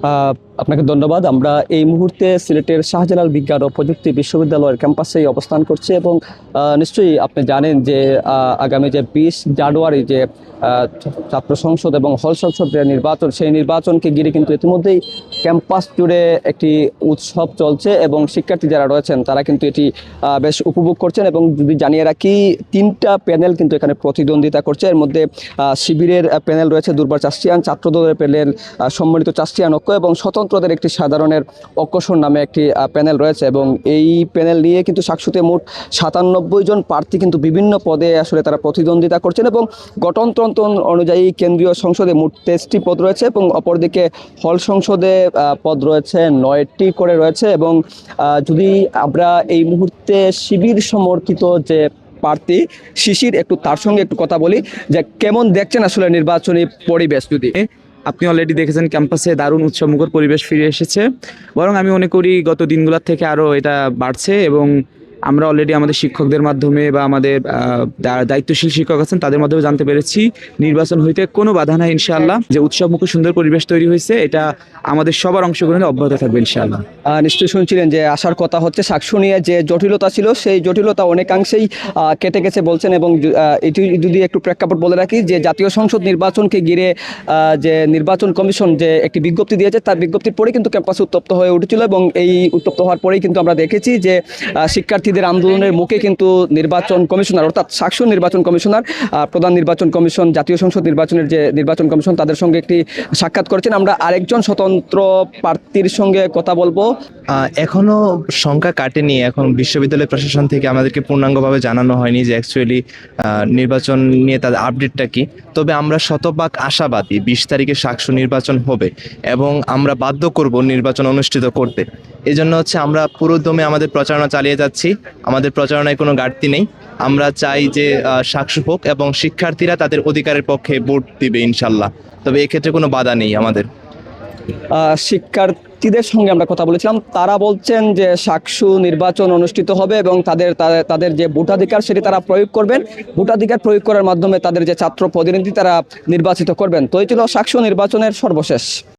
আহ, আপনাকে ধন্যবাদ। আমরা এই মুহূর্তে সিলেটের শাহজালাল বিজ্ঞান ও প্রযুক্তি বিশ্ববিদ্যালয়ের ক্যাম্পাসেই অবস্থান করছি এবং নিশ্চয়ই আপনি জানেন যে আগামী যে 20 জানুয়ারি যে ছাত্র সংসদ এবং হল সংসদের নির্বাচন, সেই নির্বাচনকে ঘিরে কিন্তু ইতিমধ্যেই ক্যাম্পাস জুড়ে একটি উৎসব চলছে এবং শিক্ষার্থী যারা রয়েছেন তারা কিন্তু এটি বেশ উপভোগ করছেন। এবং যদি জানিয়ে রাখি, 3টা প্যানেল কিন্তু এখানে প্রতিদ্বন্দ্বিতা করছে। এর মধ্যে শিবিরের প্যানেল রয়েছে দুর্বার চাষিয়ান, ছাত্রদলের প্যানেল সম্মিলিত চাষিয়ান ঐক্য এবং স্বতন্ত্রদের একটি সাধারণের ঐক্যসর নামে একটি প্যানেল রয়েছে। এবং এই প্যানেল নিয়ে কিন্তু শাকসুতে মোট 97 জন প্রার্থী কিন্তু বিভিন্ন পদে আসলে তারা প্রতিদ্বন্দ্বিতা করছেন এবং গঠনতন্ত্র অনুযায়ী কেন্দ্রীয় সংসদে মোট 23টি পদ রয়েছে এবং অপরদিকে হল সংসদে পদ রয়েছে 9টি করে রয়েছে। এবং যদি আমরা এই মুহূর্তে শিবির সমর্থিত যে প্রার্থী শিশির, তার সঙ্গে একটু কথা বলি যে কেমন দেখছেন আসলে নির্বাচনী পরিবেশ। যদি আপনি অলরেডি দেখেছেন ক্যাম্পাসে দারুণ উৎসবমুখর পরিবেশ ফিরে এসেছে, বরং আমি মনে করি গত দিনগুলোর থেকে আরও এটা বাড়ছে এবং আমরা অলরেডি আমাদের শিক্ষকদের মাধ্যমে বা আমাদের দায়িত্বশীল শিক্ষক আছেন তাদের মাধ্যমে জানতে পেরেছি নির্বাচন হইতে কোনো বাধা নাই ইনশাআল্লাহ। যে উৎসবমুখর সুন্দর পরিবেশ তৈরি হয়েছে, এটা আমাদের সবার অংশগ্রহণে অব্যাহত থাকবে ইনশাআল্লাহ। নিশ্চয়ই শুনছিলেন যে আসার কথা হচ্ছে, শাকসু নিয়ে যে জটিলতা ছিল সেই জটিলতা অনেকাংশেই কেটে গেছে বলছেন। এবং এটি যদি একটু প্রেক্ষাপট বলে রাখি যে জাতীয় সংসদ নির্বাচনকে ঘিরে যে নির্বাচন কমিশন যে একটি বিজ্ঞপ্তি দিয়েছে, তার বিজ্ঞপ্তির পরে কিন্তু ক্যাম্পাস উত্তপ্ত হয়ে উঠেছিল এবং এই উত্তপ্ত হওয়ার পরেই কিন্তু আমরা দেখেছি যে শিক্ষার্থীদের আন্দোলনের মুখে কিন্তু নির্বাচন কমিশনার অর্থাৎ শাকসু নির্বাচন কমিশনার, প্রধান নির্বাচন কমিশন, জাতীয় সংসদ নির্বাচনের যে নির্বাচন কমিশন, তাদের সঙ্গে একটি সাক্ষাৎ করেছেন। আমরা আরেকজন স্বতন্ত্র প্রার্থীর সঙ্গে কথা বলবো। এখনো সংখ্যা কাটেনি। এখন বিশ্ববিদ্যালয় প্রশাসন থেকে আমাদেরকে পূর্ণাঙ্গভাবে জানানো হয়নি যে অ্যাকচুয়ালি নির্বাচন নিয়ে তাদের আপডেটটা কি। তবে আমরা শতভাগ আশাবাদী 20 তারিখে শাকসু নির্বাচন হবে এবং আমরা বাধ্য করব নির্বাচন অনুষ্ঠিত করতে। এই জন্য আমরা পুরো দমে আমাদের প্রচারণা চালিয়ে যাচ্ছি। আমাদের প্রচারণায় কোনো ঘাটতি নেই। আমরা চাই যে শাকসু হোক এবং শিক্ষার্থীরা তাদের অধিকারের পক্ষে ভোট দিবে ইনশাল্লাহ। তবে এক্ষেত্রে কোনো বাধা নেই আমাদের। শিক্ষার্থীদের সঙ্গে আমরা কথা বলেছিলাম, তারা বলছেন যে শাকসু নির্বাচন অনুষ্ঠিত হবে এবং তাদের যে ভোটাধিকার সেটি তারা প্রয়োগ করবেন। ভোটাধিকার প্রয়োগ করার মাধ্যমে তাদের যে ছাত্র প্রতিনিধি তারা নির্বাচিত করবেন। তো এই ছিল শাকসু নির্বাচনের সর্বশেষ।